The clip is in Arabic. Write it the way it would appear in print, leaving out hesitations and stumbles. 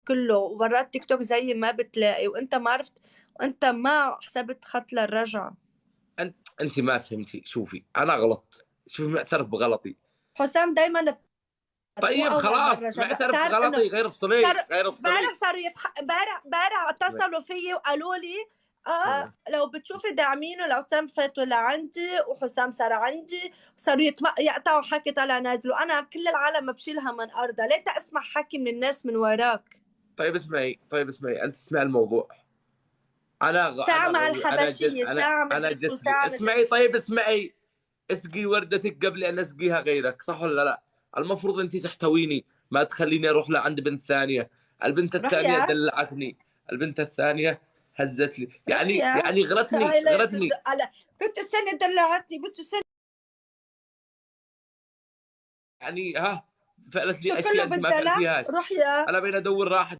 كله، ومرات تيك توك زي ما بتلاقي، وانت ما عرفت، وانت ما حسبت خط للرجعة. انت ما فهمتي. شوفي انا غلطت، شوفي معترف بغلطي. حسام دايما مو طيب اول مرة خلاص معترف بتعرف انه بغلطي، غير صار افصلي غير امبارح افصلي. صاروا امبارح اتصلوا فيي وقالوا لي لو بتشوفي داعمينه لو تم فاتوا لعندي، وحسام صار عندي، وصاروا يقطعوا حكي طالع نازل، وانا كل العالم بشيلها من ارضها، ليه اسمع حكي من الناس من وراك؟ طيب اسمعي، انت اسمع الموضوع. ساعة انا مع غوي، الحبشية، ساعة انا مدري شو، جت لي. ساعة مدري. اسمعي طيب اسمعي. اسقي وردتك قبل ان اسقيها غيرك، صح ولا لا؟ المفروض انت تحتويني، ما تخليني اروح لعند بنت ثانيه. البنت الثانيه رحية دلعتني، البنت الثانيه هزت لي، رحية يعني غرتني هاي لا غرتني. بنت السنة دلعتني، بنت السنة يعني ها، فعلت شو لي كله اشياء انت ما بالدلع. فعلتيهاش. رحية انا بين ادور راحه